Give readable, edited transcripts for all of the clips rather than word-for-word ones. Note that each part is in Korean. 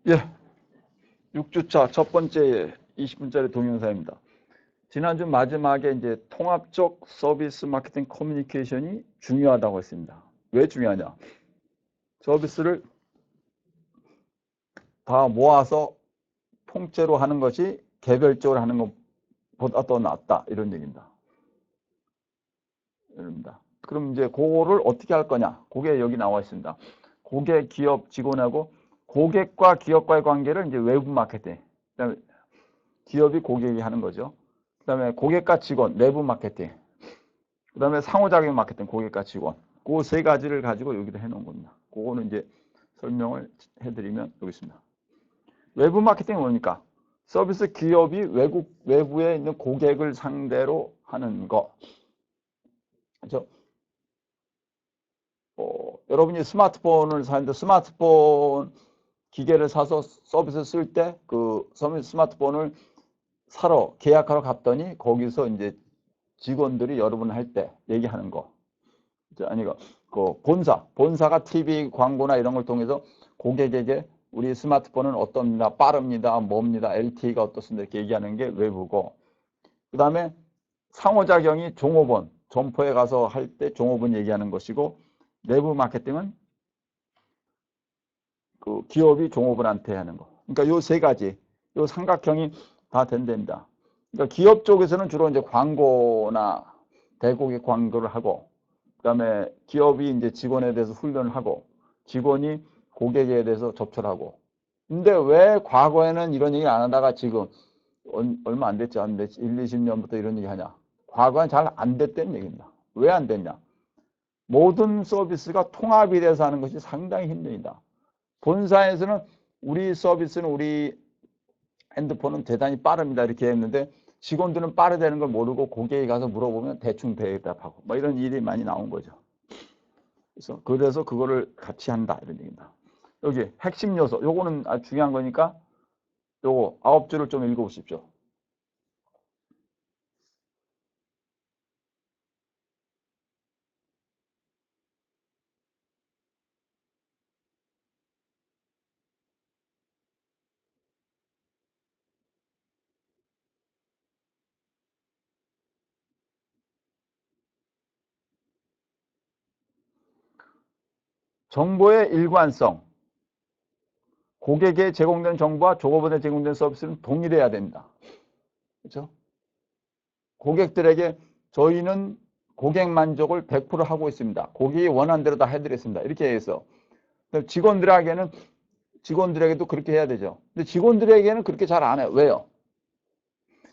예, 6주차 첫 번째 20분짜리 동영상입니다. 지난주 마지막에 이제 통합적 서비스 마케팅 커뮤니케이션이 중요하다고 했습니다. 왜 중요하냐? 서비스를 다 모아서 통째로 하는 것이 개별적으로 하는 것보다 더 낫다. 이런 얘기입니다. 그럼 이제 그거를 어떻게 할 거냐? 그게 여기 나와 있습니다. 고객, 기업, 직원하고 고객과 기업과의 관계를 이제 외부 마케팅. 그다음에 기업이 고객이 하는 거죠. 그 다음에 고객과 직원, 내부 마케팅. 그 다음에 상호작용 마케팅, 고객과 직원. 그 세 가지를 가지고 여기다 해놓은 겁니다. 그거는 이제 설명을 해드리면 여기 있습니다. 외부 마케팅은 뭡니까? 서비스 기업이 외부에 있는 고객을 상대로 하는 거. 그렇죠? 여러분이 스마트폰을 사는데 스마트폰 기계를 사서 서비스 쓸 때 그 스마트폰을 사러 계약하러 갔더니 거기서 이제 직원들이 여러분 할 때 얘기하는 거. 아니, 그 본사가 TV 광고나 이런 걸 통해서 고객에게 우리 스마트폰은 어떻습니다, 빠릅니다, 뭡니다, LTE가 어떻습니다 이렇게 얘기하는 게 외부고, 그 다음에 상호작용이 종업원, 점포에 가서 할 때 종업원 얘기하는 것이고, 내부 마케팅은 그 기업이 종업원한테 하는 거. 그러니까 요 세 가지, 요 삼각형이 다 된답니다. 그러니까 기업 쪽에서는 주로 이제 광고나 대고객 광고를 하고, 그 다음에 기업이 이제 직원에 대해서 훈련을 하고, 직원이 고객에 대해서 접촉을 하고. 근데 왜 과거에는 이런 얘기 안 하다가 지금 얼마 안 됐지, 1, 20년부터 이런 얘기 하냐? 과거엔 잘 안 됐다는 얘기입니다. 왜 안 됐냐? 모든 서비스가 통합이 돼서 하는 것이 상당히 힘듭니다. 본사에서는 우리 서비스는 우리 핸드폰은 대단히 빠릅니다 이렇게 했는데 직원들은 빠르다는 걸 모르고 고객이 가서 물어보면 대충 대답하고 뭐 이런 일이 많이 나온 거죠. 그래서 그거를 같이 한다 이런 얘기입니다. 여기 핵심 요소 요거는 아주 중요한 거니까 요거 9줄을 좀 읽어보십시오. 정보의 일관성, 고객에 제공된 정보와 종업원에 제공된 서비스는 동일해야 된다. 그렇죠? 고객들에게 저희는 고객 만족을 100% 하고 있습니다. 고객이 원하는 대로 다 해드렸습니다. 이렇게 해서 직원들에게도 그렇게 해야 되죠. 근데 직원들에게는 그렇게 잘 안 해요. 왜요?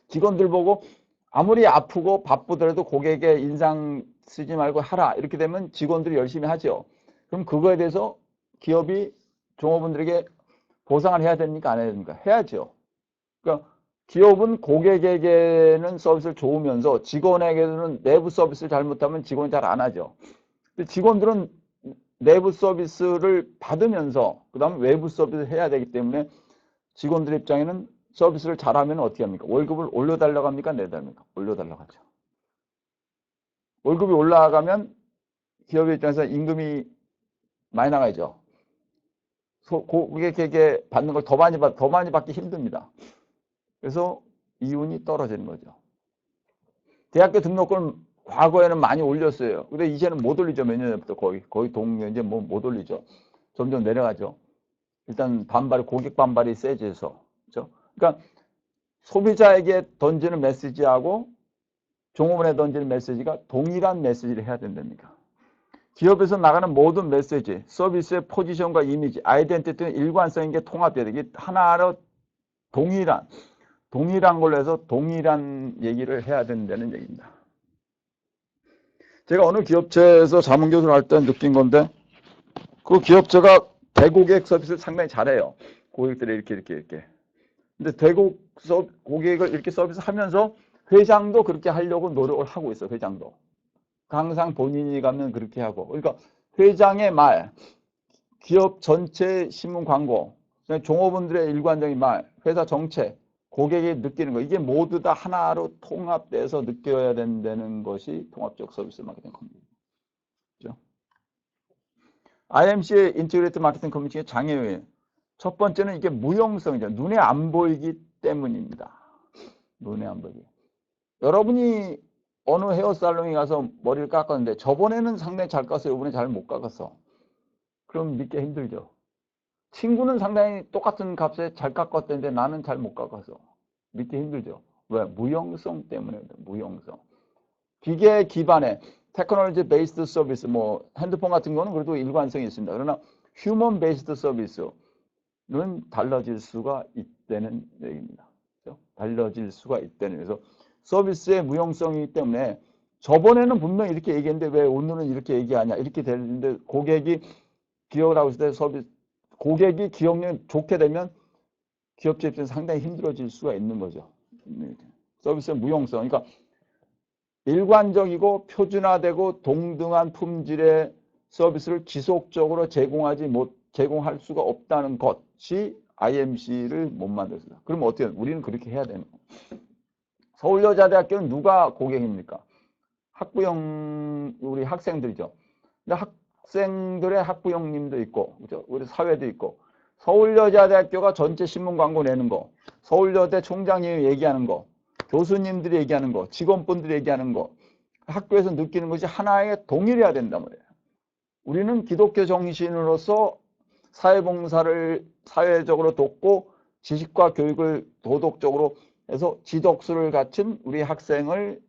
직원들 보고 아무리 아프고 바쁘더라도 고객의 인상 쓰지 말고 하라. 이렇게 되면 직원들이 열심히 하죠. 그럼 그거에 대해서 기업이 종업원들에게 보상을 해야 됩니까? 안 해야 됩니까? 해야죠. 그러니까 기업은 고객에게는 서비스를 좋으면서 직원에게는 내부 서비스를 잘못하면 직원이 잘 안 하죠. 근데 직원들은 내부 서비스를 받으면서 그 다음에 외부 서비스를 해야 되기 때문에 직원들 입장에는 서비스를 잘하면 어떻게 합니까? 월급을 올려달라고 합니까? 내달랍니까? 올려달라고 하죠. 월급이 올라가면 기업의 입장에서 임금이 많이 나가죠. 고객에게 받는 걸 더 많이 받기 힘듭니다. 그래서 이윤이 떨어지는 거죠. 대학교 등록금을 과거에는 많이 올렸어요. 근데 이제는 못 올리죠. 몇 년부터 거의 동료 이제 뭐 못 올리죠. 점점 내려가죠. 일단 고객 반발이 세져서. 그렇죠? 그러니까 소비자에게 던지는 메시지하고 종업원에 던지는 메시지가 동일한 메시지를 해야 된답니다. 기업에서 나가는 모든 메시지, 서비스의 포지션과 이미지, 아이덴티티는 일관성 있게 통합돼야 되기 하나로 동일한 걸로 해서 동일한 얘기를 해야 된다는 얘기입니다. 제가 어느 기업체에서 자문교수를 할 때 느낀 건데 그 기업체가 대고객 서비스를 상당히 잘해요. 고객들이 이렇게. 근데 고객을 이렇게 서비스 하면서 회장도 그렇게 하려고 노력을 하고 있어요. 회장도. 항상 본인이 가면 그렇게 하고. 그러니까 회장의 말, 기업 전체 신문 광고, 종업원들의 일관적인 말, 회사 정책, 고객이 느끼는 거, 이게 모두 다 하나로 통합돼서 느껴야 된다는 것이 통합적 서비스 마케팅 커뮤니티죠. IMC의 인티그레이트 마케팅 커뮤니티의 장애요인. 첫 번째는 이게 무용성이죠. 눈에 안 보이기 때문입니다. 눈에 안 보이기. 여러분이 어느 헤어살롱에 가서 머리를 깎았는데 저번에는 상당히 잘 깎았어요. 이번에 잘 못 깎았어. 그럼 믿기 힘들죠. 친구는 상당히 똑같은 값에 잘 깎았는데 나는 잘 못 깎았어. 믿기 힘들죠. 왜? 무용성 때문에. 무용성. 기계 기반의 테크놀로지 베이스드 서비스, 뭐 핸드폰 같은 거는 그래도 일관성이 있습니다. 그러나 휴먼 베이스드 서비스는 달라질 수가 있다는 얘기입니다. 그렇죠? 달라질 수가 있다는. 그래서 서비스의 무용성이기 때문에 저번에는 분명히 이렇게 얘기했는데 왜 오늘은 이렇게 얘기하냐 이렇게 되는데 고객이 기억을 하고 있을 때 서비스 고객이 기억력이 좋게 되면 기업체 입장에서 상당히 힘들어질 수가 있는 거죠. 서비스의 무용성. 그러니까 일관적이고 표준화되고 동등한 품질의 서비스를 지속적으로 제공할 수가 없다는 것이 IMC를 못 만들었습니다. 그럼 어떻게 해요? 우리는 그렇게 해야 되는 거예요. 서울여자대학교는 누가 고객입니까? 학부형 우리 학생들이죠. 근데 학생들의 학부형님도 있고, 그죠? 우리 사회도 있고, 서울여자대학교가 전체 신문 광고 내는 거, 서울여대 총장님이 얘기하는 거, 교수님들이 얘기하는 거, 직원분들이 얘기하는 거, 학교에서 느끼는 것이 하나의 동일해야 된단 말이에요. 우리는 기독교 정신으로서 사회봉사를 사회적으로 돕고 지식과 교육을 도덕적으로 해서 지덕수를 갖춘 우리 학생을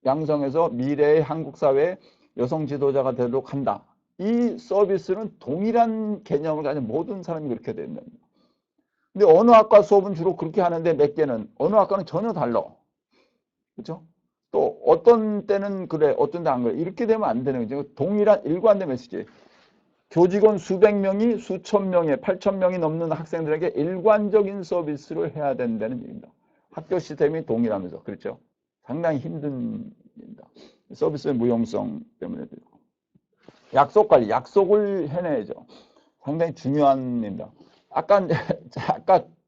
양성해서 미래의 한국 사회의 여성 지도자가 되도록 한다. 이 서비스는 동일한 개념을 가진 모든 사람이 그렇게 된다. 근데 어느 학과 수업은 주로 그렇게 하는데 몇 개는 어느 학과는 전혀 달라. 그렇죠? 또 어떤 때는 그래, 어떤 때 안 그래. 이렇게 되면 안 되는 거죠. 동일한 일관된 메시지. 교직원 수백 명이 수천 명에 8천 명이 넘는 학생들에게 일관적인 서비스를 해야 된다는 얘기입니다. 학교 시스템이 동일하면서. 그렇죠? 상당히 힘든 일입니다. 서비스의 무용성 때문에. 약속 관리, 약속을 해내야죠. 상당히 중요한 일입니다. 아까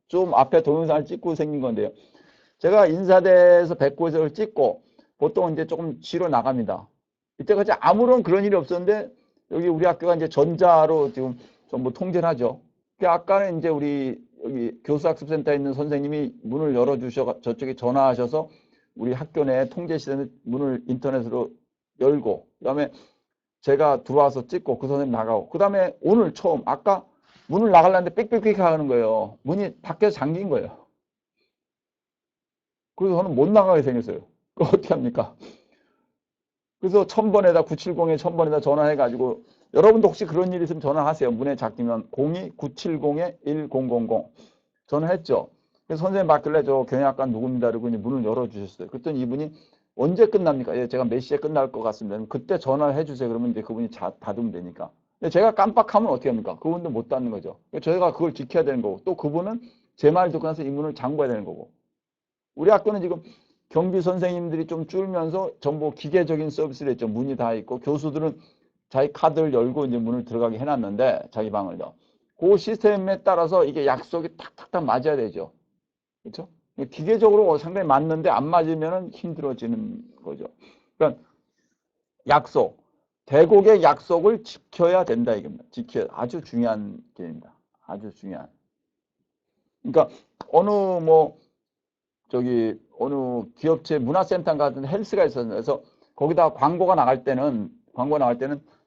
좀 앞에 동영상을 찍고 생긴 건데요. 제가 인사대에서 백고에서 찍고 보통 이제 조금 쉬러 나갑니다. 이때까지 아무런 그런 일이 없었는데 여기 우리 학교가 이제 전자로 지금 전부 통제를 하죠. 아까는 이제 우리 여기 교수학습센터에 있는 선생님이 문을 열어주셔 저쪽에 전화하셔서 우리 학교 내 통제 시스템 문을 인터넷으로 열고 그다음에 제가 들어와서 찍고 그 선생님 나가고 그 다음에 오늘 처음 아까 문을 나가려는데 삑삑삑 하는 거예요. 문이 밖에서 잠긴 거예요. 그래서 저는 못 나가게 생겼어요. 그거 어떻게 합니까? 그래서 1000번에다 970에 1000번에다 전화해가지고 여러분도 혹시 그런 일 있으면 전화하세요. 문에 잠기면 02-970-1000 전화했죠. 그래서 선생님 맡길래 저 경영학과 누굽니다. 그러고 문을 열어주셨어요. 그랬더니 이분이 언제 끝납니까? 예, 제가 몇 시에 끝날 것 같습니다. 그때 전화를 해주세요. 그러면 이제 그분이 닫으면 되니까. 근데 제가 깜빡하면 어떻게 합니까? 그분도 못 닫는 거죠. 저희가 그걸 지켜야 되는 거고 또 그분은 제 말 듣고 나서 이 문을 잠궈야 되는 거고. 우리 학교는 지금 경비 선생님들이 좀 줄면서 전부 기계적인 서비스를 했죠. 문이 다 있고 교수들은 자기 카드를 열고 이제 문을 들어가게 해놨는데 자기 방을요. 그 시스템에 따라서 이게 약속이 탁탁탁 맞아야 되죠. 그렇죠? 기계적으로 상당히 맞는데 안 맞으면 힘들어지는 거죠. 그러니까 약속, 대국의 약속을 지켜야 된다 이겁니다. 지켜야 아주 중요한 게입니다. 아주 중요한. 그러니까 어느 어느 기업체 문화센터 같은 헬스가 있었는데 그래서 거기다 광고 나갈 때는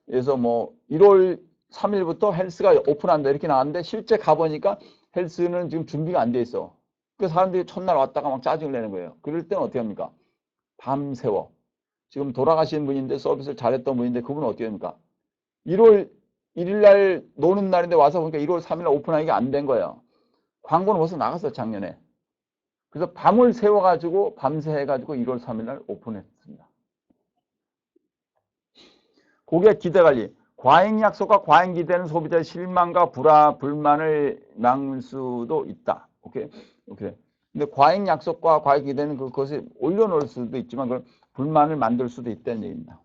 그래서 1월 3일부터 헬스가 오픈한다 이렇게 나왔는데 실제 가보니까 헬스는 지금 준비가 안 돼 있어. 그 사람들이 첫날 왔다가 막 짜증을 내는 거예요. 그럴 때는 어떻게 합니까? 밤새워. 지금 돌아가신 분인데 서비스를 잘했던 분인데 그분은 어떻게 합니까? 1월 1일 날 노는 날인데 와서 보니까 1월 3일 날 오픈하기가 안 된 거예요. 광고는 벌써 나갔어 작년에. 그래서 밤을 새워가지고 밤새 해가지고 1월 3일 날 오픈했습니다. 고객 기대관리. 과잉 약속과 과잉 기대는 소비자의 실망과 불만을 낳을 수도 있다. 오케이. 근데 과잉 약속과 과잉 기대는 그것을 올려놓을 수도 있지만 그걸 불만을 만들 수도 있다는 얘기입니다.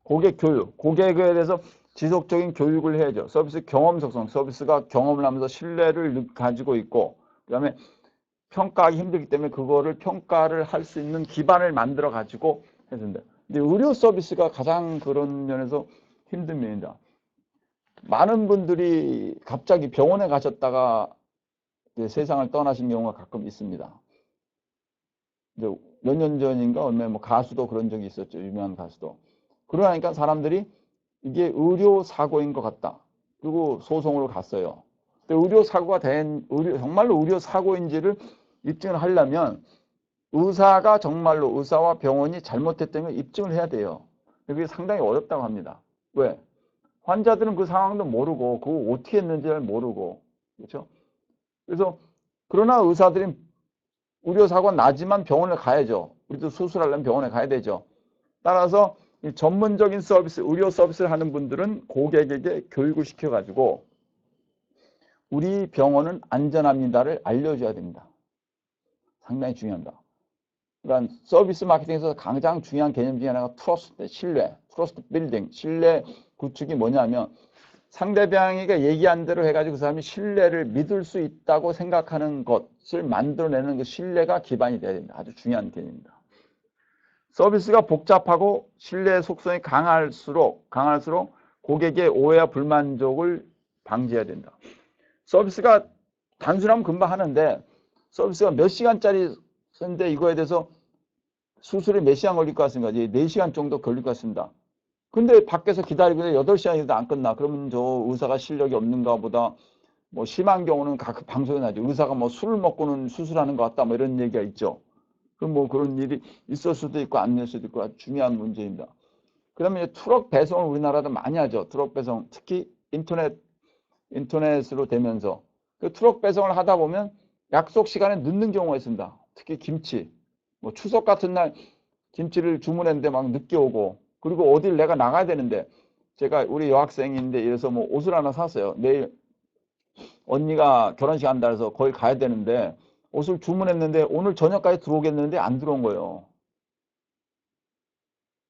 고객 교육. 고객에 대해서 지속적인 교육을 해야죠. 서비스 경험 속성. 서비스가 경험을 하면서 신뢰를 가지고 있고 그 다음에 평가하기 힘들기 때문에 그거를 평가를 할 수 있는 기반을 만들어 가지고 해야 된다. 근데 의료 서비스가 가장 그런 면에서 힘든 면이다. 많은 분들이 갑자기 병원에 가셨다가 세상을 떠나신 경우가 가끔 있습니다. 몇 년 전인가 얼마 뭐 가수도 그런 적이 있었죠. 유명한 가수도. 그러니까 사람들이 이게 의료 사고인 것 같다. 그리고 소송으로 갔어요. 근데 의료 사고가 정말로 의료 사고인지를 입증을 하려면 의사가 정말로 의사와 병원이 잘못했다는 걸 입증을 해야 돼요. 그게 상당히 어렵다고 합니다. 왜? 환자들은 그 상황도 모르고 그거 어떻게 했는지를 모르고 그렇죠? 그래서 그러나 의사들이 의료사고가 나지만 병원에 가야죠. 우리도 수술하려면 병원에 가야 되죠. 따라서 이 전문적인 서비스, 의료 서비스를 하는 분들은 고객에게 교육을 시켜가지고 우리 병원은 안전합니다를 알려줘야 됩니다. 상당히 중요합니다. 그러니까 서비스 마케팅에서 가장 중요한 개념 중에 하나가 트러스트, 신뢰, 트러스트 빌딩, 신뢰 구축이 뭐냐면 상대방에게 얘기한 대로 해가지고 그 사람이 신뢰를 믿을 수 있다고 생각하는 것을 만들어내는 그 신뢰가 기반이 돼야 됩니다. 아주 중요한 개념입니다. 서비스가 복잡하고 신뢰의 속성이 강할수록 고객의 오해와 불만족을 방지해야 된다. 서비스가 단순하면 금방 하는데 서비스가 몇 시간짜리 쓰는데 이거에 대해서 수술이 몇 시간 걸릴 것 같습니까? 4시간 정도 걸릴 것 같습니다. 근데 밖에서 기다리고 8시간이도 안 끝나. 그러면 저 의사가 실력이 없는가 보다. 뭐 심한 경우는 가끔 방송에 나죠. 의사가 뭐 술을 먹고는 수술하는 것 같다. 뭐 이런 얘기가 있죠. 그럼 뭐 그런 일이 있을 수도 있고 아닐 수도 있고 아주 중요한 문제입니다. 그러면 트럭 배송을 우리나라도 많이 하죠. 트럭 배송. 특히 인터넷으로 되면서 그 트럭 배송을 하다 보면 약속 시간에 늦는 경우가 있습니다. 특히 김치. 뭐 추석 같은 날 김치를 주문했는데 막 늦게 오고 그리고 어딜 내가 나가야 되는데 제가 우리 여학생인데 이래서 뭐 옷을 하나 샀어요. 내일 언니가 결혼식 한다 해서 거기 가야 되는데 옷을 주문했는데 오늘 저녁까지 들어오겠는데 안 들어온 거예요.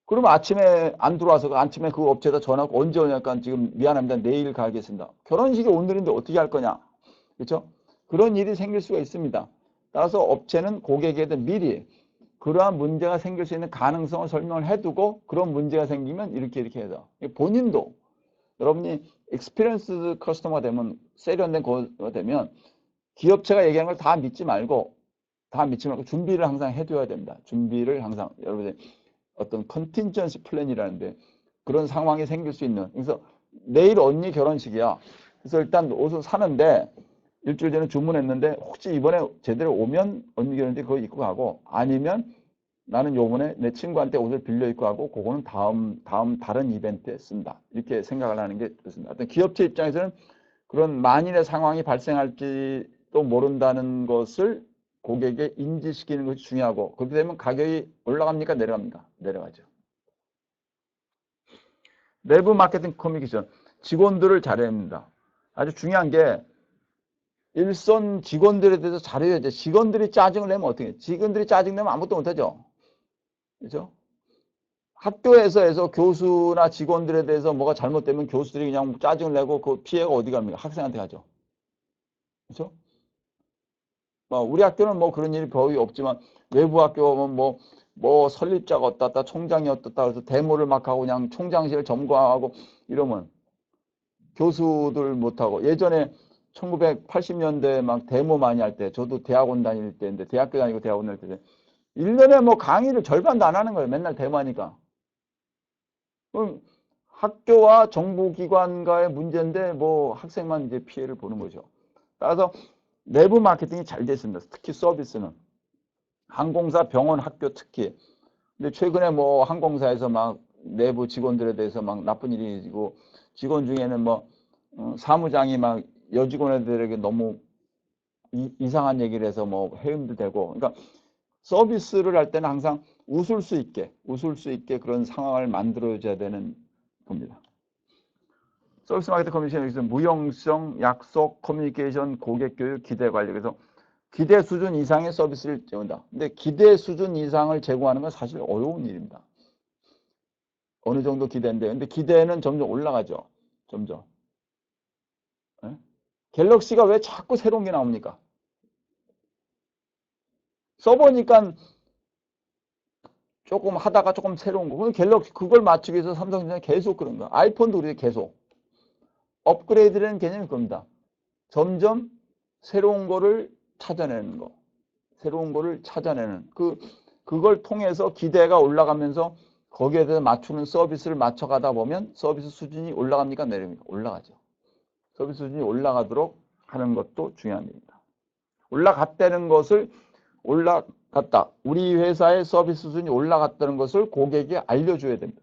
그러면 아침에 안 들어와서 아침에 그 업체에다 전화하고 언제 오냐니까 지금 미안합니다. 내일 가겠습니다. 결혼식이 오늘인데 어떻게 할 거냐. 그렇죠? 그런 일이 생길 수가 있습니다. 따라서 업체는 고객에게 미리 그러한 문제가 생길 수 있는 가능성을 설명을 해두고 그런 문제가 생기면 이렇게 해서 본인도 여러분이 익스피리언스 커스터머가 되면 세련된 거가 되면 기업체가 얘기하는 걸 다 믿지 말고 준비를 항상 해둬야 됩니다. 준비를 항상 여러분들 어떤 컨틴전시 플랜이라는데 그런 상황이 생길 수 있는 그래서 내일 언니 결혼식이야. 그래서 일단 옷을 사는데 일주일 전에 주문했는데 혹시 이번에 제대로 오면 언니 결혼식 그거 입고 가고 아니면 나는 요번에 내 친구한테 옷을 빌려 입고 하고 그거는 다음 다른 이벤트에 쓴다. 이렇게 생각을 하는 게 좋습니다. 어떤 기업체 입장에서는 그런 만일의 상황이 발생할지도 모른다는 것을 고객에 인지시키는 것이 중요하고 그렇게 되면 가격이 올라갑니까? 내려갑니까? 내려가죠. 내부 마케팅 커뮤니케이션. 직원들을 잘해야 합니다. 아주 중요한 게 일선 직원들에 대해서 잘해야 돼. 직원들이 짜증을 내면 어떻게 해? 직원들이 짜증내면 아무것도 못하죠. 그렇죠? 학교에서 교수나 직원들에 대해서 뭐가 잘못되면 교수들이 그냥 짜증을 내고 그 피해가 어디 갑니까? 학생한테 가죠. 그렇죠? 우리 학교는 뭐 그런 일이 거의 없지만 외부 학교 오면 뭐 설립자가 어떻다, 총장이 어떻다, 그래서 데모를 막 하고 그냥 총장실 점거하고 이러면 교수들 못하고 예전에 1980년대 막 데모 많이 할 때 저도 대학원 다닐 때인데 대학교 다니고 대학원 다닐 때 1년에 뭐 강의를 절반도 안 하는 거예요. 맨날 데모하니까. 그럼 학교와 정부기관과의 문제인데 뭐 학생만 이제 피해를 보는 거죠. 따라서 내부 마케팅이 잘 됐습니다. 특히 서비스는. 항공사, 병원, 학교 특히. 근데 최근에 뭐 항공사에서 막 내부 직원들에 대해서 막 나쁜 일이 있고 직원 중에는 뭐 사무장이 막 여직원들에게 너무 이상한 얘기를 해서 뭐 해임도 되고. 그러니까 서비스를 할 때는 항상 웃을 수 있게 그런 상황을 만들어줘야 되는 겁니다. 서비스 마케팅 커뮤니케이션, 무형성, 약속, 커뮤니케이션, 고객 교육, 기대 관리. 그래서 기대 수준 이상의 서비스를 제공한다. 근데 기대 수준 이상을 제공하는 건 사실 어려운 일입니다. 어느 정도 기대인데, 근데 기대는 점점 올라가죠. 점점. 네? 갤럭시가 왜 자꾸 새로운 게 나옵니까? 써보니까 조금 하다가 조금 새로운 거. 그럼 갤럭시 그걸 맞추기 위해서 삼성전자 계속 그런 거야. 아이폰도 그렇게 계속. 업그레이드라는 개념이 그겁니다. 점점 새로운 거를 찾아내는 거. 새로운 거를 찾아내는. 그걸 통해서 기대가 올라가면서 거기에 대해서 맞추는 서비스를 맞춰가다 보면 서비스 수준이 올라갑니까? 내립니까? 올라가죠. 서비스 수준이 올라가도록 하는 것도 중요한 일입니다. 올라갔다는 것을 올라갔다. 우리 회사의 서비스 수준이 올라갔다는 것을 고객에게 알려줘야 됩니다.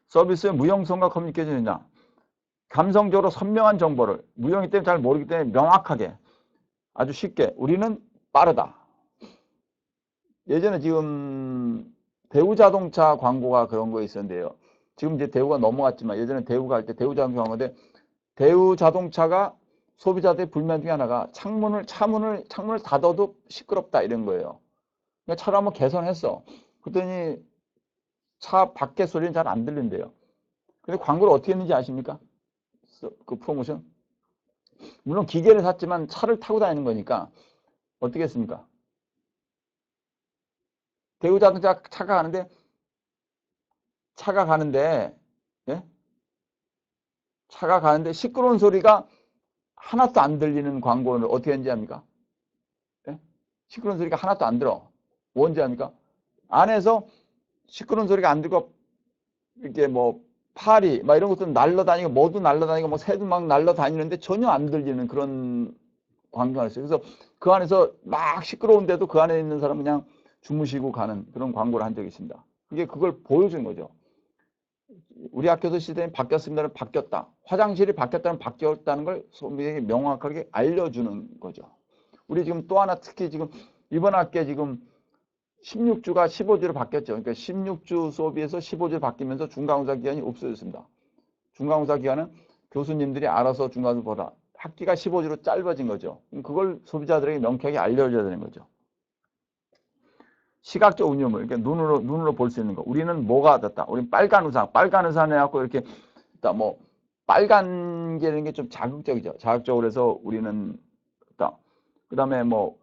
서비스의 무형성과 커뮤니케이션이냐. 감성적으로 선명한 정보를 무형이기 때문에 잘 모르기 때문에 명확하게 아주 쉽게 우리는 빠르다. 예전에 지금 대우자동차 광고가 그런 거 있었는데요. 지금 이제 대우가 넘어갔지만 예전에 대우가 할 때 대우자동차 광고인데 대우자동차가 소비자들의 불만 중에 하나가 창문을 닫아도 시끄럽다 이런 거예요. 그러니까 차를 한번 개선했어. 그랬더니 차 밖에 소리는 잘 안 들린대요. 근데 광고를 어떻게 했는지 아십니까? 그 프로모션? 물론 기계를 샀지만 차를 타고 다니는 거니까 어떻게 했습니까? 대우자동차 차가 가는데 예? 차가 가는데 시끄러운 소리가 하나도 안 들리는 광고를 어떻게 했는지 압니까? 예? 시끄러운 소리가 하나도 안 들어. 뭔지 압니까? 안에서 시끄러운 소리가 안 들고 이렇게 뭐 파리 막 이런 것도 날라다니고 뭐도 날라다니고 뭐 새도 막 날라다니는데 전혀 안 들리는 그런 광고가 있어요. 그래서 그 안에서 막 시끄러운데도 그 안에 있는 사람은 그냥 주무시고 가는 그런 광고를 한 적이 있습니다. 그게 그걸 보여준 거죠. 우리 학교도 시스템이 바뀌었습니다는 바뀌었다. 화장실이 바뀌었다는 바뀌었다는 걸 소비에게 명확하게 알려주는 거죠. 우리 지금 또 하나 특히 지금 이번 학기에 지금 16주가 15주로 바뀌었죠. 그러니까 16주 수업에서 15주로 바뀌면서 중간고사 기간이 없어졌습니다. 중간고사 기간은 교수님들이 알아서 중간고사 보라. 학기가 15주로 짧아진 거죠. 그걸 소비자들에게 명쾌하게 알려줘야 되는 거죠. 시각적 운용을 그러니까 눈으로 볼 수 있는 거. 우리는 뭐가 됐다. 우리는 빨간 우산 해갖고 이렇게 뭐 빨간 게 이런 게 좀 자극적이죠. 자극적으로 해서 우리는 그다음에 뭐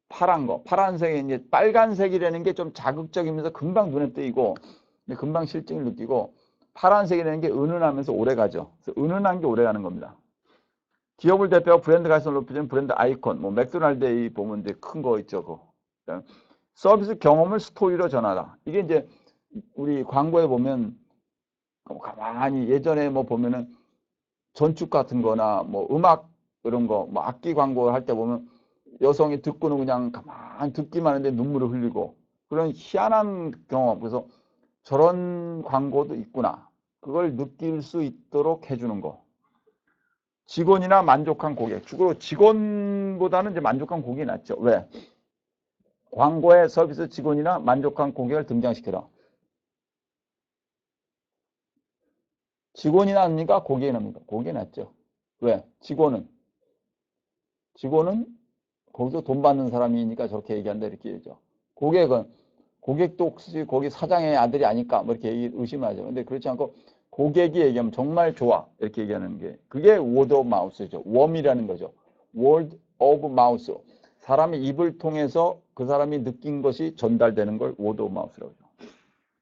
파란 거, 파란색이 이제 빨간색이라는 게 좀 자극적이면서 금방 눈에 띄고 금방 실증을 느끼고 파란색이라는 게 은은하면서 오래 가죠. 그래서 은은한 게 오래 가는 겁니다. 기업을 대표하고 브랜드 가치를 높이는 브랜드 아이콘, 뭐 맥도날드에 보면 이제 큰 거 있죠. 그거. 서비스 경험을 스토리로 전하라. 이게 이제 우리 광고에 보면 가만히 예전에 뭐 보면은 전축 같은 거나 뭐 음악 이런 거, 뭐 악기 광고 할 때 보면 여성이 듣고는 그냥 가만히 듣기만 하는데 눈물을 흘리고 그런 희한한 경험. 그래서 저런 광고도 있구나. 그걸 느낄 수 있도록 해주는 거. 직원이나 만족한 고객. 주로 직원보다는 이제 만족한 고객이 낫죠. 왜? 광고에 서비스 직원이나 만족한 고객을 등장시켜라. 직원이 납니까? 고객이 납니까? 고객이 낫죠. 왜? 직원은 거기서 돈 받는 사람이니까 저렇게 얘기한다 이렇게 얘기죠. 고객도 혹시 거기 사장의 아들이 아닐까 뭐 이렇게 의심하죠. 근데 그렇지 않고 고객이 얘기하면 정말 좋아 이렇게 얘기하는 게 그게 word of mouth죠. 웜이라는 거죠. word of mouth. 사람의 입을 통해서 그 사람이 느낀 것이 전달되는 걸 word of mouth라고 하죠.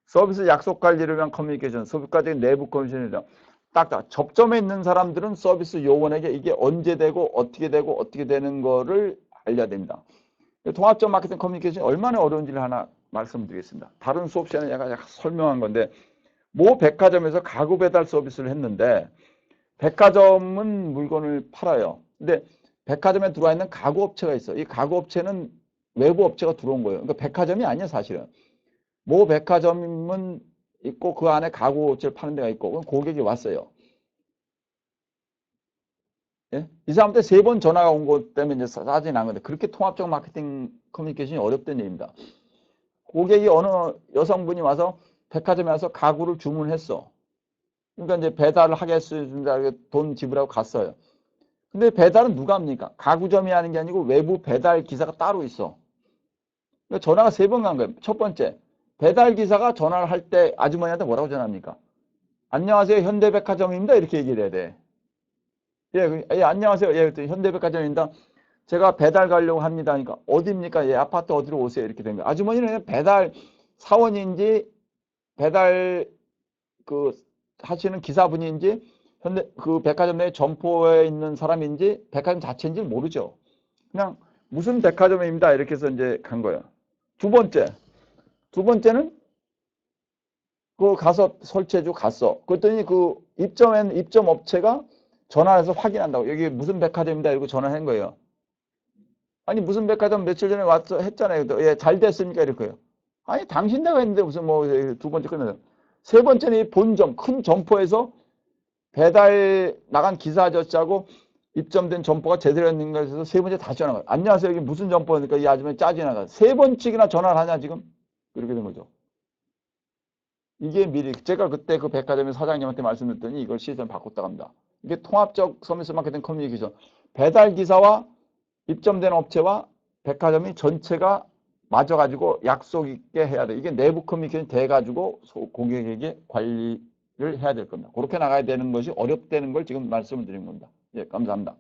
서비스 약속 관리를 위한 커뮤니케이션, 소비과적인 내부 커뮤니케이션이다. 딱 접점에 있는 사람들은 서비스 요원에게 이게 언제 되고 어떻게 되는 거를 알려야 됩니다. 통합적 마케팅 커뮤니케이션이 얼마나 어려운지를 하나 말씀드리겠습니다. 다른 수업 시간에 약간 설명한 건데 모 백화점에서 가구 배달 서비스를 했는데 백화점은 물건을 팔아요. 근데 백화점에 들어와 있는 가구 업체가 있어. 이 가구 업체는 외부 업체가 들어온 거예요. 그러니까 백화점이 아니야 사실은. 모 백화점은 있고 그 안에 가구 업체를 파는 데가 있고 고객이 왔어요. 예? 이 사람한테 3번 전화가 온 것 때문에 이제 짜증이 난 건데 그렇게 통합적 마케팅 커뮤니케이션이 어렵다는 얘기입니다. 고객이 어느 여성분이 와서 백화점에 와서 가구를 주문했어. 그러니까 이제 배달을 하겠습니다. 돈 지불하고 갔어요. 근데 배달은 누가 합니까? 가구점이 하는 게 아니고 외부 배달 기사가 따로 있어. 그러니까 전화가 3번 간 거예요. 첫 번째, 배달 기사가 전화를 할 때 아주머니한테 뭐라고 전화합니까? 안녕하세요, 현대백화점입니다. 이렇게 얘기를 해야 돼. 예, 안녕하세요. 예, 현대백화점입니다. 제가 배달 가려고 합니다. 그러니까 어디입니까? 예, 아파트 어디로 오세요. 이렇게 된 거예요. 아주머니는 배달 사원인지 배달 그 하시는 기사분인지 현대 그 백화점 내에 점포에 있는 사람인지 백화점 자체인지 모르죠. 그냥 무슨 백화점입니다. 이렇게 해서 이제 간 거예요. 두 번째는 그 가서 설치해주고 갔어. 그랬더니 그 입점 업체가 전화해서 확인한다고. 여기 무슨 백화점입니다. 이러고 전화한 거예요. 아니 무슨 백화점 며칠 전에 왔어 했잖아요. 예, 잘 됐습니까? 이럴 거예요. 아니 당신네가 했는데 무슨 뭐 두 번째 끝나요. 세 번째는 이 본점 큰 점포에서 배달 나간 기사 아저씨하고 입점된 점포가 제대로 했는 것에서 세 번째 다시 전화가 안녕하세요. 여기 무슨 점포니까 이 아줌마 짜증 나가. 세 번씩이나 전화를 하냐 지금? 이렇게 된 거죠. 이게 미리 제가 그때 그 백화점의 사장님한테 말씀드렸더니 이걸 시스템 바꿨다 합니다. 이게 통합적 서비스 마케팅 커뮤니케이션. 배달 기사와 입점된 업체와 백화점이 전체가 맞아가지고 약속 있게 해야 돼. 이게 내부 커뮤니케이션 돼가지고 고객에게 관리를 해야 될 겁니다. 그렇게 나가야 되는 것이 어렵다는 걸 지금 말씀을 드린 겁니다. 예, 감사합니다.